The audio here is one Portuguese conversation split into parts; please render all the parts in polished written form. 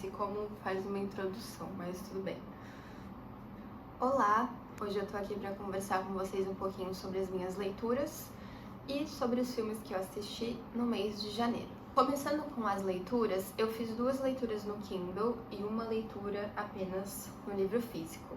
Clarice como faz uma introdução, mas tudo bem. Olá, hoje eu tô aqui para conversar com vocês um pouquinho sobre as minhas leituras e sobre os filmes que eu assisti no mês de janeiro. Começando com as leituras, eu fiz 2 leituras no Kindle e uma leitura apenas no livro físico.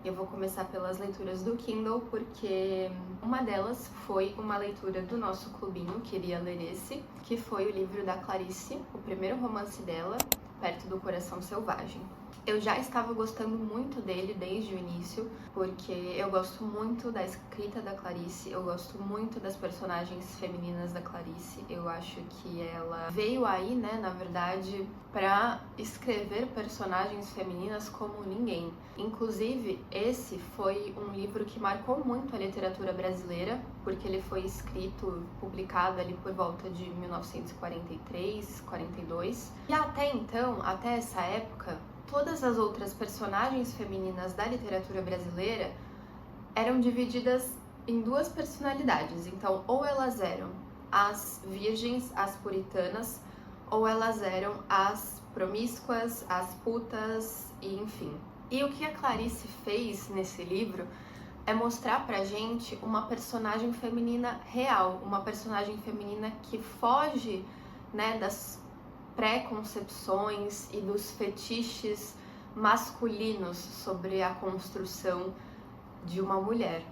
Eu vou começar pelas leituras do Kindle, porque uma delas foi uma leitura do nosso clubinho, Queria Ler Esse, que foi o livro da Clarice, o primeiro romance dela, Perto do Coração Selvagem. Eu já estava gostando muito dele desde o início, porque eu gosto muito da escrita da Clarice, eu gosto muito das personagens femininas da Clarice. Eu acho que ela veio aí, na verdade, para escrever personagens femininas como ninguém. Inclusive, esse foi um livro que marcou muito a literatura brasileira, porque ele foi escrito, publicado ali por volta de 1943, 42. E até então, até essa época, todas as outras personagens femininas da literatura brasileira eram divididas em 2 personalidades. Então, ou elas eram as virgens, as puritanas, ou elas eram as promíscuas, as putas, e enfim. E o que a Clarice fez nesse livro é mostrar pra gente uma personagem feminina real, uma personagem feminina que foge, das preconcepções e dos fetiches masculinos sobre a construção de uma mulher,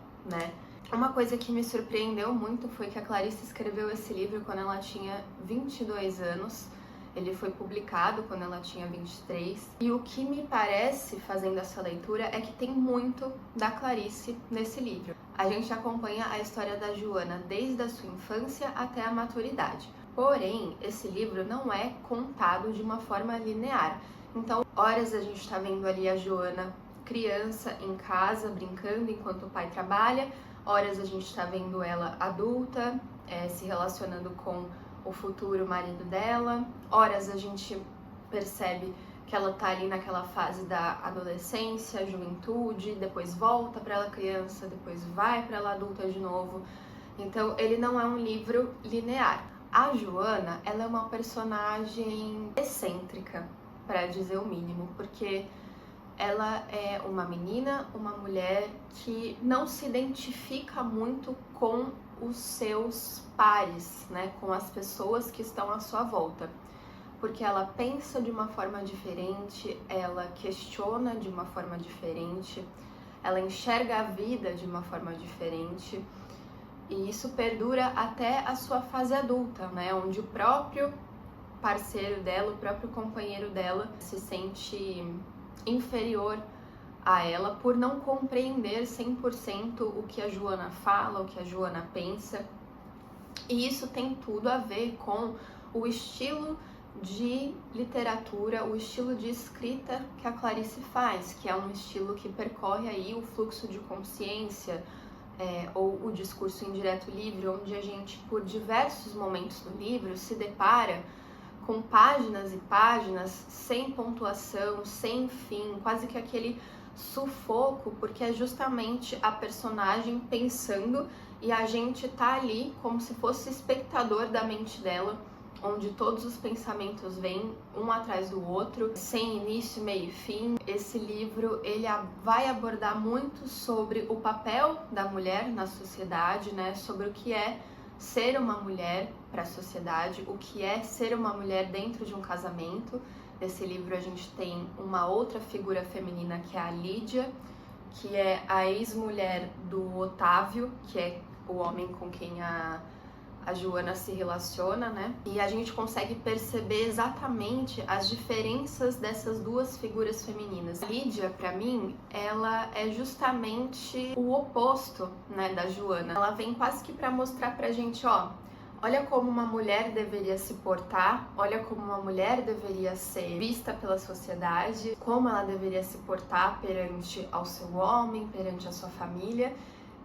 Uma coisa que me surpreendeu muito foi que a Clarice escreveu esse livro quando ela tinha 22 anos. Ele foi publicado quando ela tinha 23. E o que me parece, fazendo essa leitura, é que tem muito da Clarice nesse livro. A gente acompanha a história da Joana desde a sua infância até a maturidade. Porém, esse livro não é contado de uma forma linear. Então, horas a gente está vendo ali a Joana criança em casa, brincando enquanto o pai trabalha. Horas a gente está vendo ela adulta, se relacionando com o futuro marido dela. Horas a gente percebe que ela tá ali naquela fase da adolescência, juventude, depois volta para ela criança, depois vai para ela adulta de novo. Então, ele não é um livro linear. A Joana, ela é uma personagem excêntrica, para dizer o mínimo, porque ela é uma menina, uma mulher que não se identifica muito com os seus pares, com as pessoas que estão à sua volta, porque ela pensa de uma forma diferente, ela questiona de uma forma diferente, ela enxerga a vida de uma forma diferente. E isso perdura até a sua fase adulta, onde o próprio parceiro dela, o próprio companheiro dela se sente inferior a ela por não compreender 100% o que a Joana fala, o que a Joana pensa. E isso tem tudo a ver com o estilo de literatura, o estilo de escrita que a Clarice faz, que é um estilo que percorre aí o fluxo de consciência, ou o discurso indireto livre, onde a gente, por diversos momentos do livro, se depara com páginas e páginas sem pontuação, sem fim, quase que aquele sufoco, porque é justamente a personagem pensando e a gente tá ali como se fosse espectador da mente dela, onde todos os pensamentos vêm um atrás do outro, sem início, meio e fim. Esse livro, ele vai abordar muito sobre o papel da mulher na sociedade, sobre o que é ser uma mulher para a sociedade, o que é ser uma mulher dentro de um casamento. Nesse livro a gente tem uma outra figura feminina, que é a Lídia, que é a ex-mulher do Otávio, que é o homem com quem a Joana se relaciona, E a gente consegue perceber exatamente as diferenças dessas 2 figuras femininas. A Lídia, pra mim, ela é justamente o oposto, da Joana. Ela vem quase que pra mostrar pra gente, olha como uma mulher deveria se portar, olha como uma mulher deveria ser vista pela sociedade, como ela deveria se portar perante ao seu homem, perante a sua família.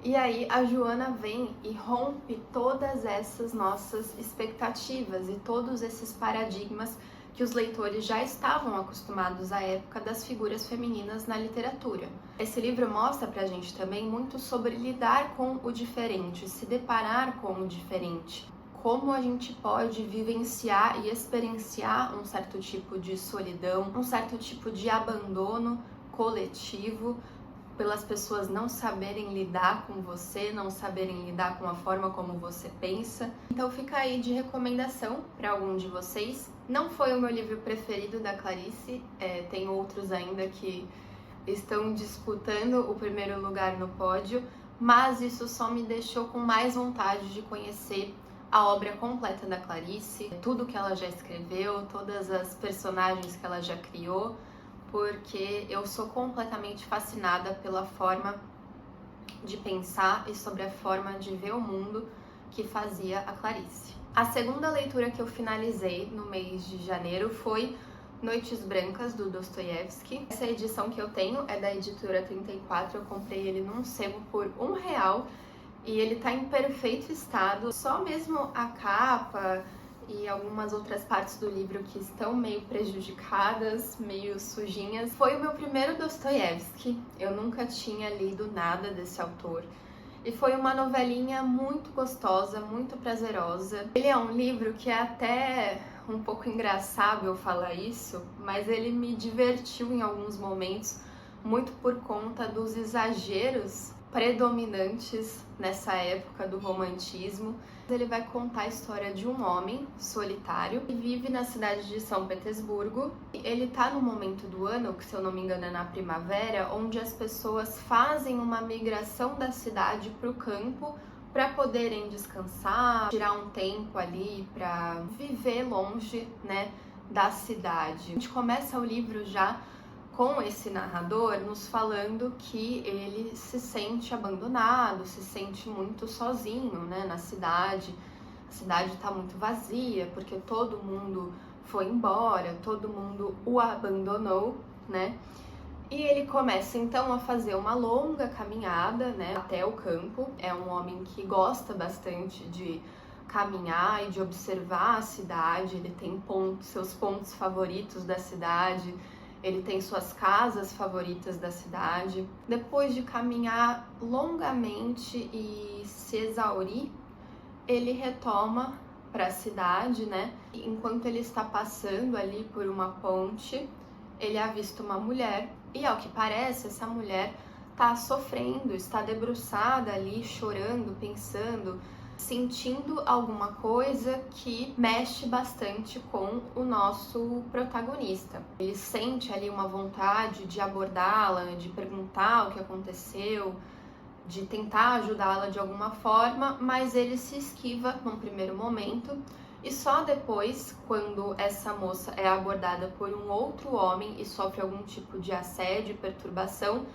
E aí a Joana vem e rompe todas essas nossas expectativas e todos esses paradigmas que os leitores já estavam acostumados à época das figuras femininas na literatura. Esse livro mostra pra gente também muito sobre lidar com o diferente, se deparar com o diferente, como a gente pode vivenciar e experienciar um certo tipo de solidão, um certo tipo de abandono coletivo, pelas pessoas não saberem lidar com você, não saberem lidar com a forma como você pensa. Então fica aí de recomendação para algum de vocês. Não foi o meu livro preferido da Clarice, tem outros ainda que estão disputando o primeiro lugar no pódio, mas isso só me deixou com mais vontade de conhecer a obra completa da Clarice, tudo que ela já escreveu, todas as personagens que ela já criou, porque eu sou completamente fascinada pela forma de pensar e sobre a forma de ver o mundo que fazia a Clarice. A segunda leitura que eu finalizei no mês de janeiro foi Noites Brancas, do Dostoiévski. Essa edição que eu tenho é da editora 34, eu comprei ele num sebo por R$1 e ele tá em perfeito estado, só mesmo a capa e algumas outras partes do livro que estão meio prejudicadas, meio sujinhas. Foi o meu primeiro Dostoiévski, eu nunca tinha lido nada desse autor. E foi uma novelinha muito gostosa, muito prazerosa. Ele é um livro que é até um pouco engraçado eu falar isso, mas ele me divertiu em alguns momentos, muito por conta dos exageros predominantes nessa época do romantismo. Ele vai contar a história de um homem solitário que vive na cidade de São Petersburgo. Ele tá no momento do ano, que se eu não me engano é na primavera, onde as pessoas fazem uma migração da cidade para o campo para poderem descansar, tirar um tempo ali para viver longe, né, da cidade. A gente começa o livro já com esse narrador nos falando que ele se sente abandonado, se sente muito sozinho, né, na cidade. A cidade está muito vazia porque todo mundo foi embora, todo mundo o abandonou, né? E ele começa então a fazer uma longa caminhada, né, até o campo. É um homem que gosta bastante de caminhar e de observar a cidade. Ele tem seus pontos favoritos da cidade. Ele tem suas casas favoritas da cidade. Depois de caminhar longamente e se exaurir, ele retoma para a cidade, né? Enquanto ele está passando ali por uma ponte, ele avista uma mulher e, ao que parece, essa mulher está sofrendo, está debruçada ali, chorando, pensando, sentindo alguma coisa que mexe bastante com o nosso protagonista. Ele sente ali uma vontade de abordá-la, de perguntar o que aconteceu, de tentar ajudá-la de alguma forma, mas ele se esquiva num primeiro momento e só depois, quando essa moça é abordada por um outro homem e sofre algum tipo de assédio, perturbação,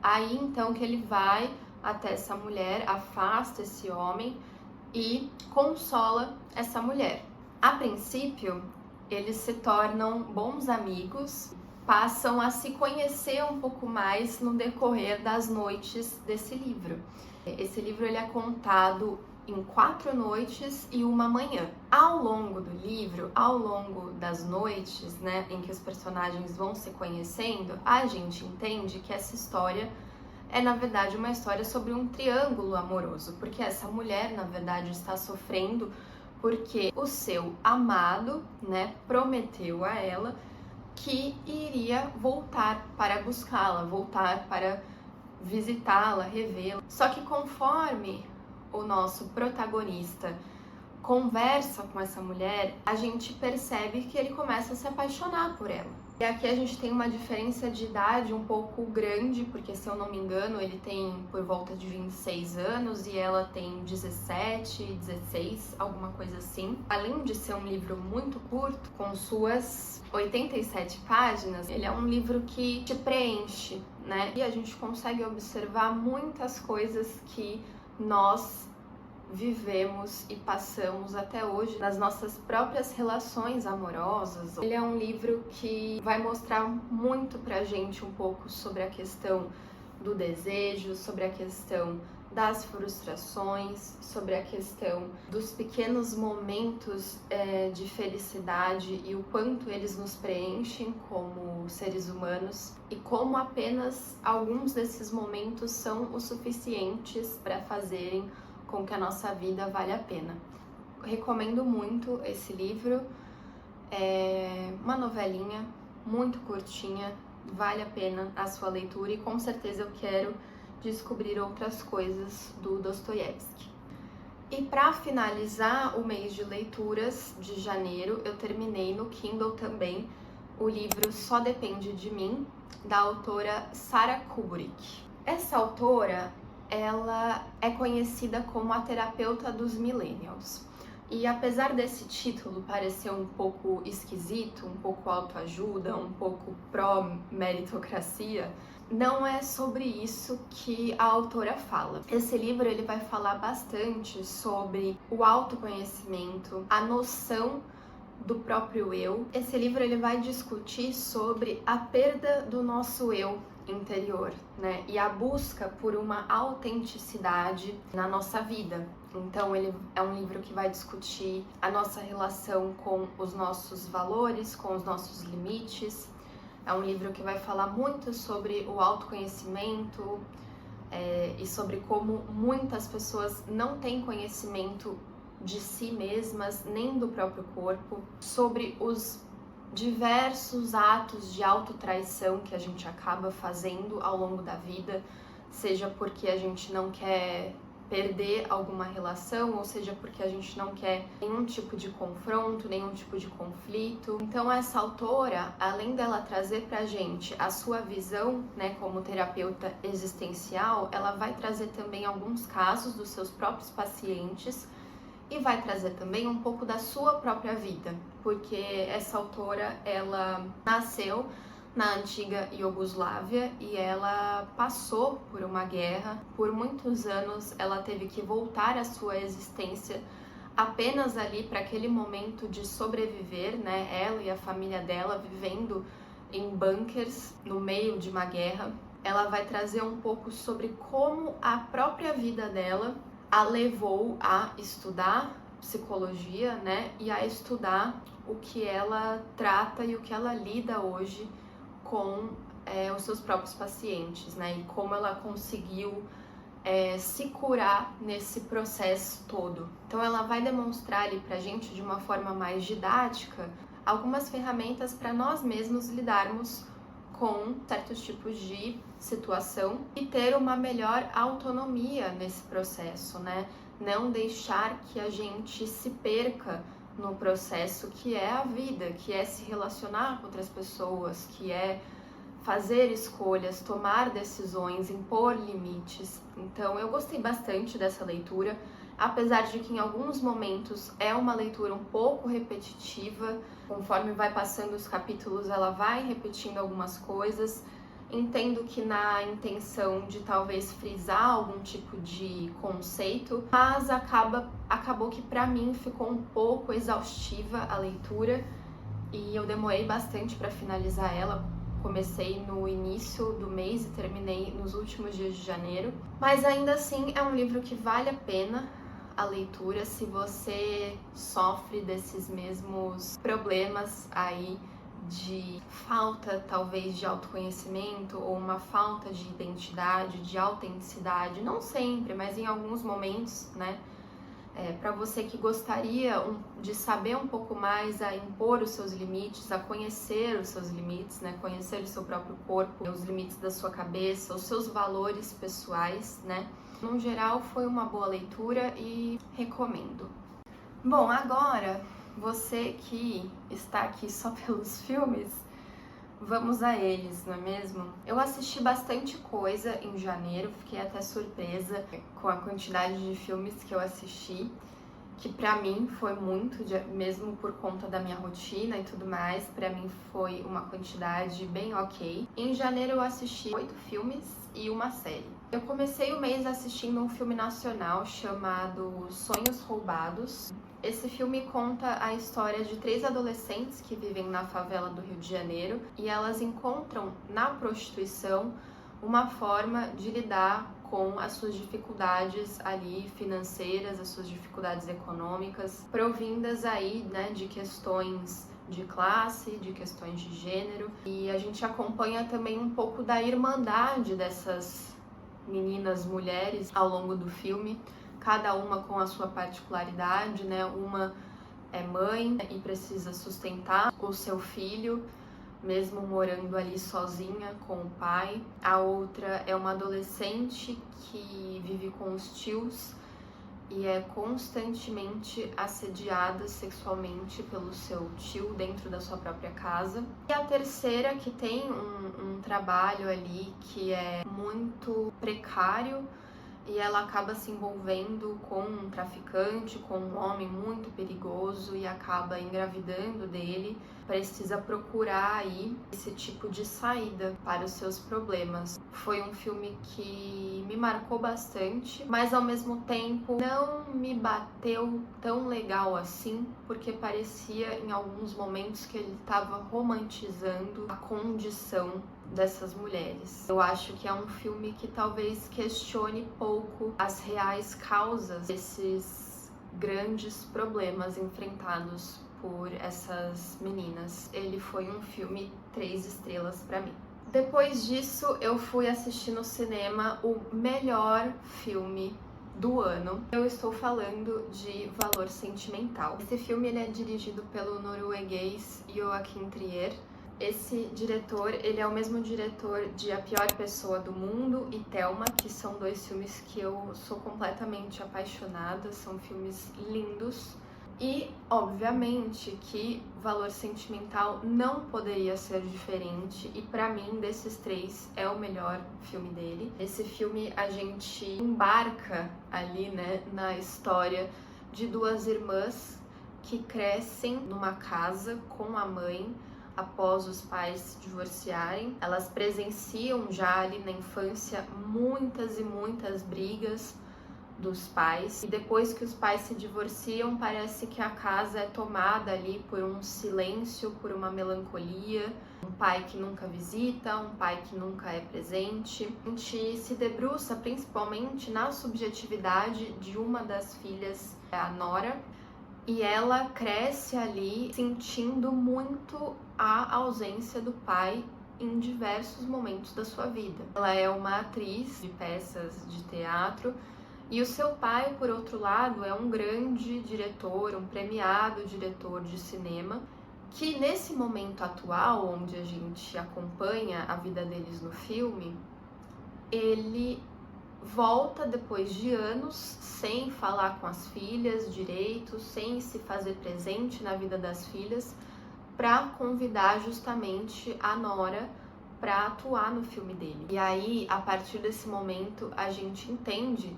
aí então que ele vai até essa mulher, afasta esse homem e consola essa mulher. A princípio, eles se tornam bons amigos, passam a se conhecer um pouco mais no decorrer das noites desse livro. Esse livro ele é contado em 4 noites e uma manhã. Ao longo do livro, ao longo das noites, né, em que os personagens vão se conhecendo, a gente entende que essa história é, na verdade, uma história sobre um triângulo amoroso, porque essa mulher, na verdade, está sofrendo porque o seu amado, né, prometeu a ela que iria voltar para buscá-la, voltar para visitá-la, revê-la. Só que conforme o nosso protagonista conversa com essa mulher, a gente percebe que ele começa a se apaixonar por ela. E aqui a gente tem uma diferença de idade um pouco grande, porque se eu não me engano ele tem por volta de 26 anos e ela tem 17, 16, alguma coisa assim. Além de ser um livro muito curto, com suas 87 páginas, ele é um livro que te preenche, né? E a gente consegue observar muitas coisas que nós vivemos e passamos até hoje nas nossas próprias relações amorosas. Ele é um livro que vai mostrar muito pra gente um pouco sobre a questão do desejo, sobre a questão das frustrações, sobre a questão dos pequenos momentos de felicidade e o quanto eles nos preenchem como seres humanos e como apenas alguns desses momentos são o suficientes para fazerem com que a nossa vida vale a pena. recomendo muito esse livro. É uma novelinha muito curtinha, vale a pena a sua leitura e com certeza eu quero descobrir outras coisas do Dostoiévski. E para finalizar o mês de leituras de janeiro, eu terminei no Kindle também o livro Só Depende de Mim, da autora Sarah Kubrick. Essa autora, ela é conhecida como a terapeuta dos millennials. E apesar desse título parecer um pouco esquisito, um pouco autoajuda, um pouco pró-meritocracia, não é sobre isso que a autora fala. Esse livro ele vai falar bastante sobre o autoconhecimento, a noção do próprio eu. Esse livro ele vai discutir sobre a perda do nosso eu interior, né? E a busca por uma autenticidade na nossa vida. Então ele é um livro que vai discutir a nossa relação com os nossos valores, com os nossos limites. É um livro que vai falar muito sobre o autoconhecimento e sobre como muitas pessoas não têm conhecimento de si mesmas, nem do próprio corpo, sobre os diversos atos de autotraição que a gente acaba fazendo ao longo da vida, seja porque a gente não quer perder alguma relação, ou seja porque a gente não quer nenhum tipo de confronto, nenhum tipo de conflito. Então essa autora, além dela trazer pra gente a sua visão, né, como terapeuta existencial, ela vai trazer também alguns casos dos seus próprios pacientes e vai trazer também um pouco da sua própria vida, porque essa autora, ela nasceu na antiga Iugoslávia e ela passou por uma guerra. Por muitos anos ela teve que voltar à sua existência apenas ali para aquele momento de sobreviver, né? Ela e a família dela vivendo em bunkers no meio de uma guerra. Ela vai trazer um pouco sobre como a própria vida dela a levou a estudar psicologia, né? E a estudar o que ela trata e o que ela lida hoje com os seus próprios pacientes, né? E como ela conseguiu se curar nesse processo todo. Então ela vai demonstrar ali pra gente de uma forma mais didática algumas ferramentas para nós mesmos lidarmos com certos tipos de situação e ter uma melhor autonomia nesse processo, né? Não deixar que a gente se perca no processo que é a vida, que é se relacionar com outras pessoas, que é fazer escolhas, tomar decisões, impor limites. Então eu gostei bastante dessa leitura, apesar de que em alguns momentos é uma leitura um pouco repetitiva, conforme vai passando os capítulos ela vai repetindo algumas coisas. Entendo que na intenção de talvez frisar algum tipo de conceito, mas acabou que pra mim ficou um pouco exaustiva a leitura e eu demorei bastante para finalizar ela. Comecei no início do mês e terminei nos últimos dias de janeiro, mas ainda assim é um livro que vale a pena a leitura se você sofre desses mesmos problemas aí de falta talvez de autoconhecimento ou uma falta de identidade, de autenticidade, não sempre, mas em alguns momentos, né? Para você que gostaria de saber um pouco mais a impor os seus limites, a conhecer os seus limites, né? Conhecer o seu próprio corpo, os limites da sua cabeça, os seus valores pessoais, né? No geral, foi uma boa leitura e recomendo. Bom, agora, você que está aqui só pelos filmes, vamos a eles, não é mesmo? Eu assisti bastante coisa em janeiro, fiquei até surpresa com a quantidade de filmes que eu assisti, que pra mim foi muito, mesmo por conta da minha rotina e tudo mais, pra mim foi uma quantidade bem ok. Em janeiro eu assisti 8 filmes e uma série. Eu comecei o mês assistindo um filme nacional chamado Sonhos Roubados. Esse filme conta a história de 3 adolescentes que vivem na favela do Rio de Janeiro e elas encontram na prostituição uma forma de lidar com as suas dificuldades ali financeiras, as suas dificuldades econômicas, provindas aí, né, de questões de classe, de questões de gênero. E a gente acompanha também um pouco da irmandade dessas meninas, mulheres, ao longo do filme. cada uma com a sua particularidade, né? Uma é mãe e precisa sustentar o seu filho, mesmo morando ali sozinha com o pai. A outra é uma adolescente que vive com os tios e é constantemente assediada sexualmente pelo seu tio dentro da sua própria casa. E a terceira, que tem um trabalho ali que é muito precário, e ela acaba se envolvendo com um traficante, com um homem muito perigoso e acaba engravidando dele. Precisa procurar aí esse tipo de saída para os seus problemas. Foi um filme que me marcou bastante, mas ao mesmo tempo não me bateu tão legal assim, porque parecia em alguns momentos que ele estava romantizando a condição dessas mulheres. Eu acho que é um filme que talvez questione pouco as reais causas desses grandes problemas enfrentados por essas meninas. Ele foi um filme 3 estrelas pra mim. Depois disso, eu fui assistir no cinema o melhor filme do ano. Eu estou falando de Valor Sentimental. Esse filme ele é dirigido pelo norueguês Joachim Trier. Esse diretor, ele é o mesmo diretor de A Pior Pessoa do Mundo e Thelma, que são 2 filmes que eu sou completamente apaixonada, são filmes lindos. E, obviamente, que Valor Sentimental não poderia ser diferente, e pra mim, desses 3, é o melhor filme dele. Esse filme a gente embarca ali, né, na história de 2 irmãs que crescem numa casa com a mãe após os pais se divorciarem. Elas presenciam já ali na infância muitas e muitas brigas dos pais, e depois que os pais se divorciam, parece que a casa é tomada ali por um silêncio, por uma melancolia, um pai que nunca visita, um pai que nunca é presente. A gente se debruça principalmente na subjetividade de uma das filhas, a Nora, e ela cresce ali sentindo muito a ausência do pai em diversos momentos da sua vida. Ela é uma atriz de peças de teatro e o seu pai, por outro lado, é um grande diretor, um premiado diretor de cinema, que nesse momento atual, onde a gente acompanha a vida deles no filme, ele volta depois de anos sem falar com as filhas direito, sem se fazer presente na vida das filhas, para convidar justamente a Nora para atuar no filme dele. E aí, a partir desse momento, a gente entende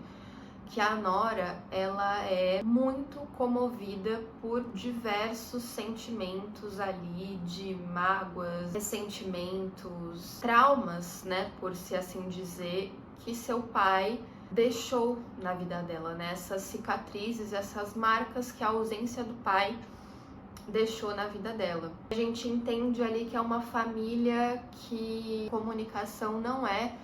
que a Nora, ela é muito comovida por diversos sentimentos ali de mágoas, ressentimentos, traumas, né, por se assim dizer, que seu pai deixou na vida dela, né? Essas cicatrizes, essas marcas que a ausência do pai deixou na vida dela. A gente entende ali que é uma família que comunicação não é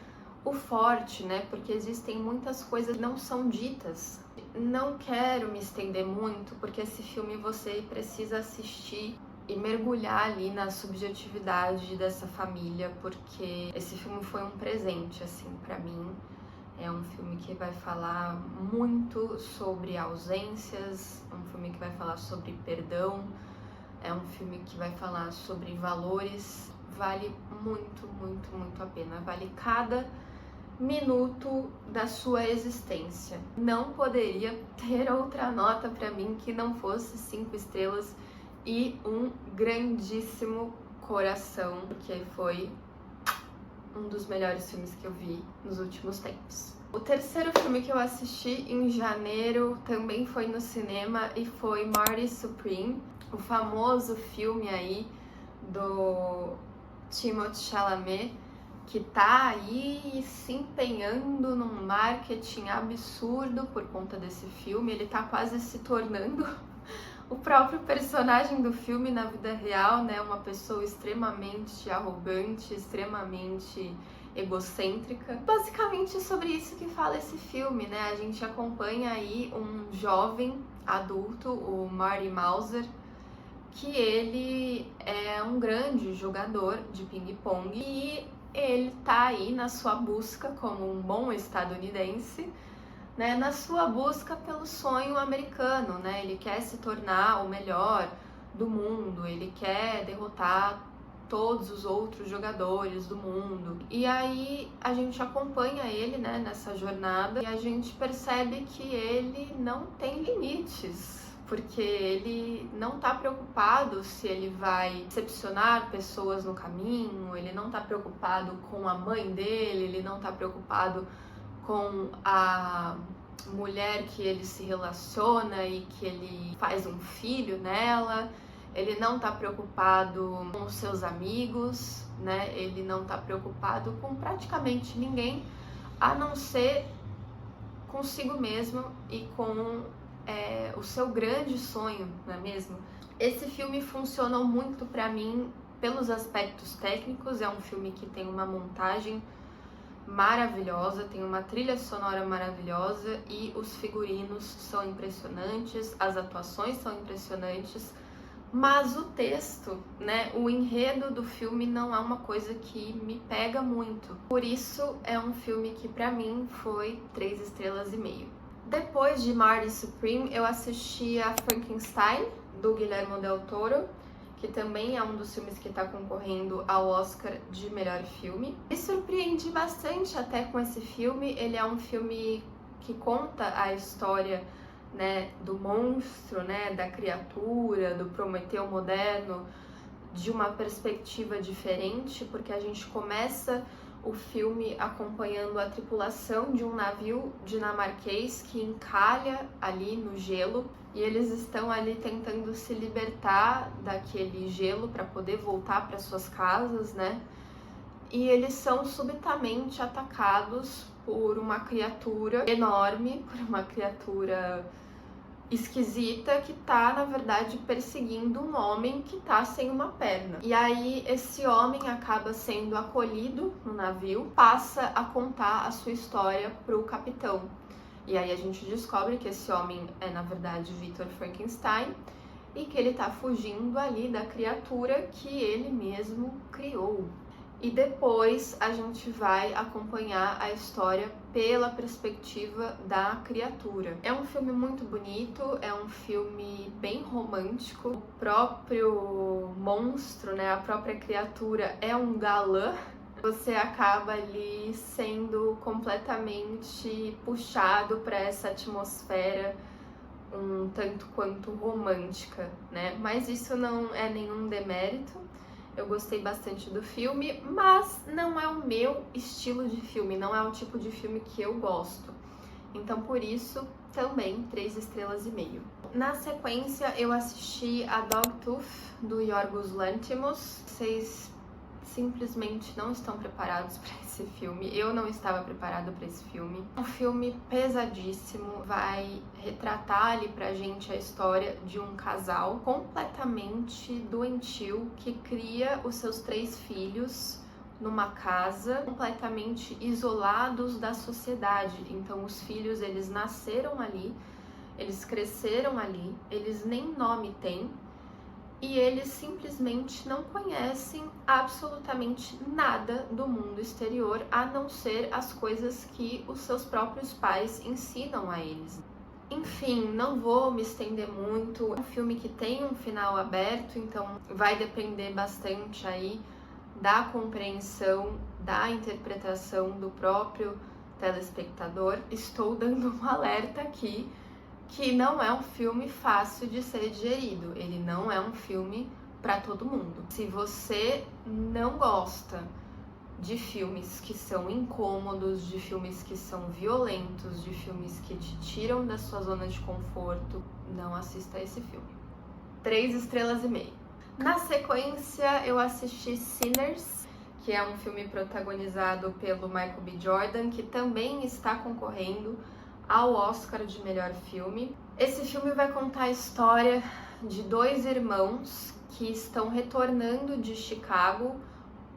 o forte, né? Porque existem muitas coisas que não são ditas. Não quero me estender muito, porque esse filme você precisa assistir e mergulhar ali na subjetividade dessa família, porque esse filme foi um presente, assim, pra mim. É um filme que vai falar muito sobre ausências, um filme que vai falar sobre perdão, é um filme que vai falar sobre valores. Vale muito, muito, muito a pena. Vale cada minuto da sua existência. Não poderia ter outra nota pra mim que não fosse 5 estrelas e um grandíssimo coração, porque foi um dos melhores filmes que eu vi nos últimos tempos. O terceiro filme que eu assisti em janeiro também foi no cinema e foi Marty Supreme, o famoso filme aí do Timothée Chalamet, que tá aí se empenhando num marketing absurdo por conta desse filme. Ele tá quase se tornando o próprio personagem do filme na vida real, né? Uma pessoa extremamente arrogante, extremamente egocêntrica. Basicamente sobre isso que fala esse filme, né? A gente acompanha aí um jovem adulto, o Marty Mauser, que ele é um grande jogador de ping-pong e ele tá aí na sua busca como um bom estadunidense né, na sua busca pelo sonho americano, né? Ele quer se tornar o melhor do mundo, ele quer derrotar todos os outros jogadores do mundo. E aí a gente acompanha ele, né, nessa jornada, e a gente percebe que ele não tem limites, porque ele não tá preocupado se ele vai decepcionar pessoas no caminho, ele não tá preocupado com a mãe dele, ele não tá preocupado com a mulher que ele se relaciona e que ele faz um filho nela. Ele não tá preocupado com os seus amigos, né? Ele não tá preocupado com praticamente ninguém, a não ser consigo mesmo e com o seu grande sonho, não é mesmo? Esse filme funcionou muito pra mim pelos aspectos técnicos. É um filme que tem uma montagem maravilhosa, tem uma trilha sonora maravilhosa e os figurinos são impressionantes, as atuações são impressionantes. Mas o texto, né, o enredo do filme não é uma coisa que me pega muito. Por isso é um filme que pra mim foi 3 estrelas e meio. Depois de Marty Supreme, eu assisti a Frankenstein, do Guillermo del Toro, que também é um dos filmes que está concorrendo ao Oscar de melhor filme. Me surpreendi bastante até com esse filme. Ele é um filme que conta a história, né, do monstro, né, da criatura, do Prometeu moderno, de uma perspectiva diferente, porque a gente começa o filme acompanhando a tripulação de um navio dinamarquês que encalha ali no gelo, e eles estão ali tentando se libertar daquele gelo para poder voltar para suas casas, né? E eles são subitamente atacados por uma criatura enorme, por uma criatura esquisita que tá, na verdade, perseguindo um homem que tá sem uma perna. E aí esse homem acaba sendo acolhido no navio, passa a contar a sua história pro capitão. E aí a gente descobre que esse homem é, na verdade, Victor Frankenstein, e que ele tá fugindo ali da criatura que ele mesmo criou. E depois a gente vai acompanhar a história pela perspectiva da criatura. É um filme muito bonito, é um filme bem romântico. O próprio monstro, né, a própria criatura é um galã. Você acaba ali sendo completamente puxado para essa atmosfera um tanto quanto romântica, né? Mas isso não é nenhum demérito. Eu gostei bastante do filme, mas não é o meu estilo de filme, não é o tipo de filme que eu gosto. Então, por isso, também 3 estrelas e meio. Na sequência, eu assisti a Dogtooth, do Yorgos Lanthimos. Vocês simplesmente não estão preparados para esse filme. Eu não estava preparada para esse filme. É um filme pesadíssimo, vai retratar ali pra gente a história de um casal completamente doentio que cria os seus 3 filhos numa casa, completamente isolados da sociedade. Então os filhos, eles nasceram ali, eles cresceram ali, eles nem nome têm, e eles simplesmente não conhecem absolutamente nada do mundo exterior, a não ser as coisas que os seus próprios pais ensinam a eles. Enfim, não vou me estender muito. É um filme que tem um final aberto, então vai depender bastante aí da compreensão, da interpretação do próprio telespectador. Estou dando um alerta aqui que não é um filme fácil de ser digerido. Ele não é um filme para todo mundo. Se você não gosta de filmes que são incômodos, de filmes que são violentos, de filmes que te tiram da sua zona de conforto, não assista esse filme. 3 estrelas e meia. Na sequência, eu assisti Sinners, que é um filme protagonizado pelo Michael B. Jordan, que também está concorrendo ao Oscar de melhor filme. Esse filme vai contar a história de 2 irmãos que estão retornando de Chicago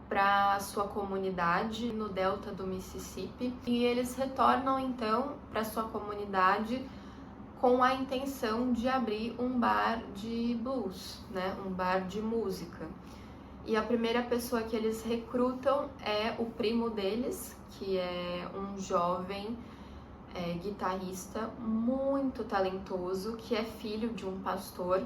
para sua comunidade no delta do Mississippi, e eles retornam então para sua comunidade com a intenção de abrir um bar de blues, né, um bar de música. E a primeira pessoa que eles recrutam é o primo deles, que é um jovem guitarrista muito talentoso, que é filho de um pastor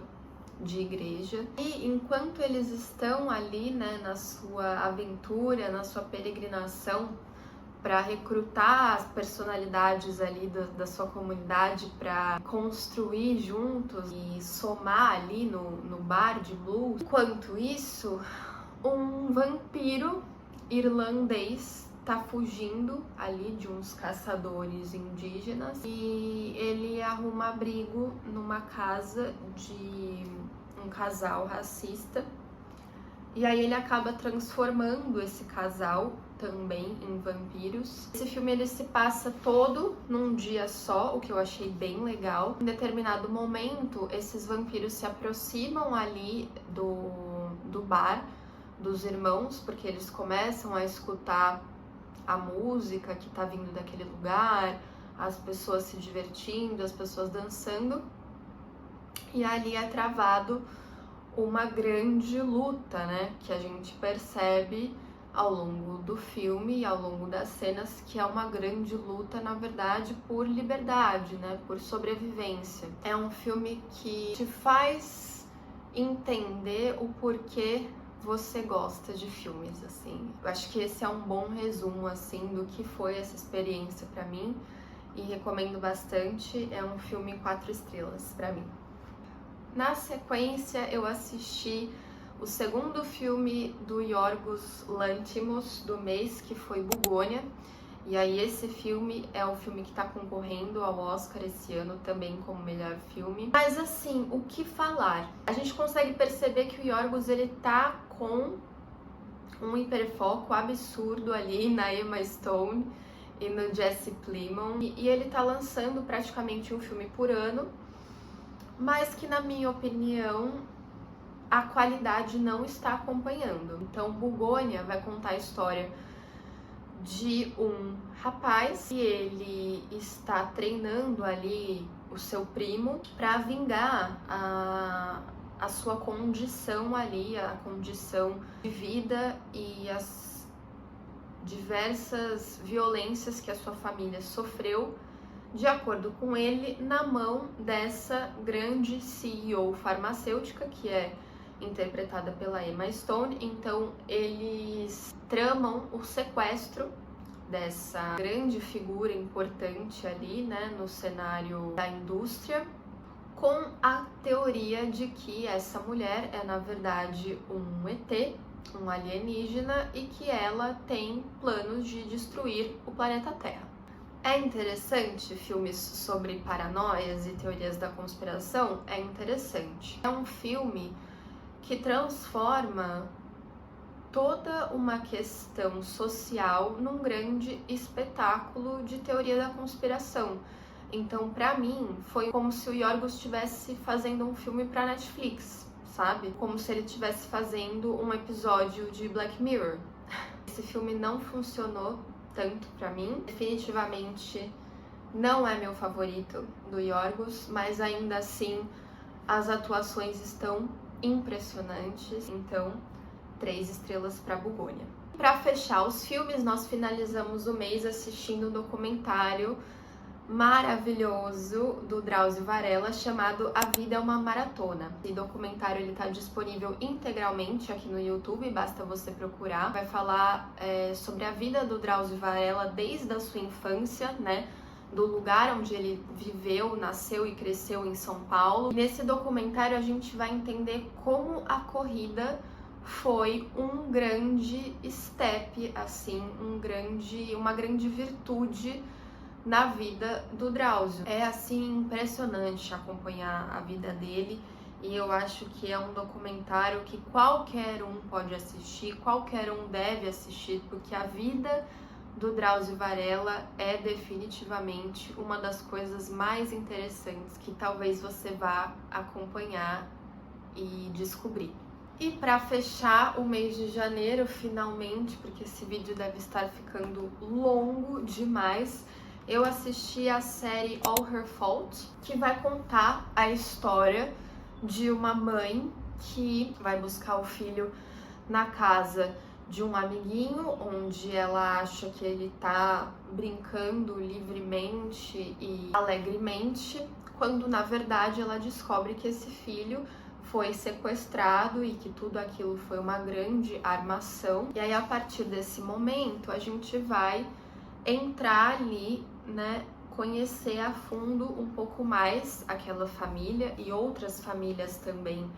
de igreja. E enquanto eles estão ali, né, na sua aventura, na sua peregrinação, para recrutar as personalidades ali da sua comunidade para construir juntos e somar ali no bar de blues. Enquanto isso, um vampiro irlandês tá fugindo ali de uns caçadores indígenas e ele arruma abrigo numa casa de um casal racista. E aí ele acaba transformando esse casal também em vampiros. Esse filme ele se passa todo num dia só, o que eu achei bem legal. Em determinado momento, esses vampiros se aproximam ali do bar dos irmãos, porque eles começam a escutar a música que tá vindo daquele lugar, as pessoas se divertindo, as pessoas dançando. E ali é travado uma grande luta, né, que a gente percebe ao longo do filme e ao longo das cenas, que é uma grande luta, na verdade, por liberdade, né, por sobrevivência. É um filme que te faz entender o porquê você gosta de filmes, assim. Eu acho que esse é um bom resumo, assim, do que foi essa experiência pra mim e recomendo bastante. É um filme 4 estrelas pra mim. Na sequência, eu assisti o segundo filme do Yorgos Lanthimos do mês, que foi Bugônia. E aí esse filme é o filme que tá concorrendo ao Oscar esse ano também como melhor filme. Mas assim, o que falar? A gente consegue perceber que o Yorgos, ele tá com um hiperfoco absurdo ali na Emma Stone e no Jesse Plemons. E ele tá lançando praticamente um filme por ano, mas que, na minha opinião, a qualidade não está acompanhando. Então, Bugônia vai contar a história de um rapaz e ele está treinando ali o seu primo para vingar a sua condição ali, a condição de vida e as diversas violências que a sua família sofreu, de acordo com ele, na mão dessa grande CEO farmacêutica, que é interpretada pela Emma Stone. Então eles tramam o sequestro dessa grande figura importante ali, né, no cenário da indústria, com a teoria de que essa mulher é, na verdade, um ET, um alienígena, e que ela tem planos de destruir o planeta Terra. É interessante filmes sobre paranoias e teorias da conspiração? É interessante. É um filme que transforma toda uma questão social num grande espetáculo de teoria da conspiração. Então, pra mim, foi como se o Yorgos estivesse fazendo um filme pra Netflix, sabe? Como se ele estivesse fazendo um episódio de Black Mirror. Esse filme não funcionou tanto pra mim. Definitivamente não é meu favorito do Yorgos, mas ainda assim as atuações estão impressionantes. Então, 3 estrelas para Bugônia. Para fechar os filmes, nós finalizamos o mês assistindo um documentário maravilhoso do Drauzio Varela chamado A Vida é uma Maratona. Esse documentário ele está disponível integralmente aqui no YouTube, basta você procurar. Vai falar sobre a vida do Drauzio Varela desde a sua infância, né? Do lugar onde ele viveu, nasceu e cresceu em São Paulo. E nesse documentário a gente vai entender como a corrida foi um grande step, assim, uma grande virtude na vida do Drauzio. É assim impressionante acompanhar a vida dele e eu acho que é um documentário que qualquer um pode assistir, qualquer um deve assistir, porque a vida do Drauzio Varela é definitivamente uma das coisas mais interessantes que talvez você vá acompanhar e descobrir. E para fechar o mês de janeiro, finalmente, porque esse vídeo deve estar ficando longo demais, eu assisti a série All Her Fault, que vai contar a história de uma mãe que vai buscar o filho na casa de um amiguinho, onde ela acha que ele tá brincando livremente e alegremente, quando na verdade ela descobre que esse filho foi sequestrado e que tudo aquilo foi uma grande armação. E aí, a partir desse momento, a gente vai entrar ali, né, conhecer a fundo um pouco mais aquela família e outras famílias também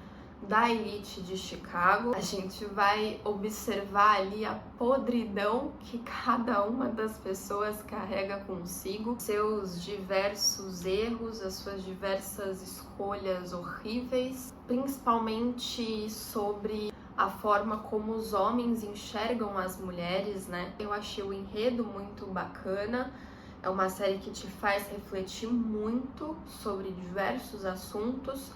da elite de Chicago. A gente vai observar ali a podridão que cada uma das pessoas carrega consigo, seus diversos erros, as suas diversas escolhas horríveis, principalmente sobre a forma como os homens enxergam as mulheres, né? Eu achei o enredo muito bacana. É uma série que te faz refletir muito sobre diversos assuntos,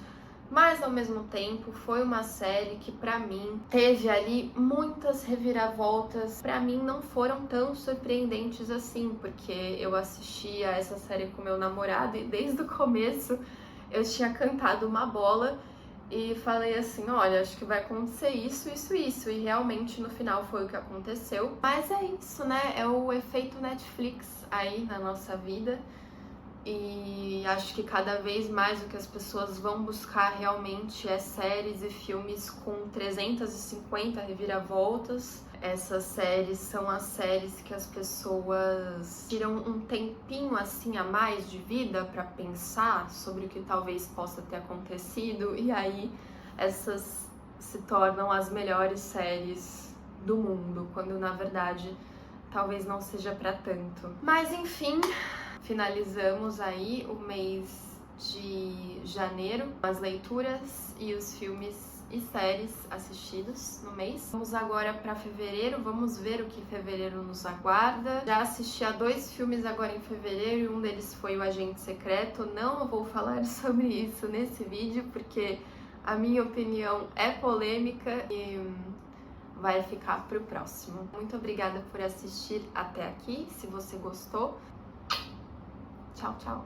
mas ao mesmo tempo foi uma série que pra mim teve ali muitas reviravoltas. Pra mim não foram tão surpreendentes assim, porque eu assistia essa série com meu namorado e desde o começo eu tinha cantado uma bola e falei assim, olha, acho que vai acontecer isso, e realmente no final foi o que aconteceu. Mas é isso, né? É o efeito Netflix aí na nossa vida. E acho que cada vez mais o que as pessoas vão buscar realmente é séries e filmes com 350 reviravoltas. Essas séries são as séries que as pessoas tiram um tempinho assim a mais de vida para pensar sobre o que talvez possa ter acontecido, e aí essas se tornam as melhores séries do mundo, quando na verdade talvez não seja para tanto. Mas enfim, finalizamos aí o mês de janeiro, as leituras e os filmes e séries assistidos no mês. Vamos agora para fevereiro, vamos ver o que fevereiro nos aguarda. Já assisti a 2 filmes agora em fevereiro e um deles foi O Agente Secreto. Não vou falar sobre isso nesse vídeo porque a minha opinião é polêmica e vai ficar pro próximo. Muito obrigada por assistir até aqui. Se você gostou, tchau, tchau!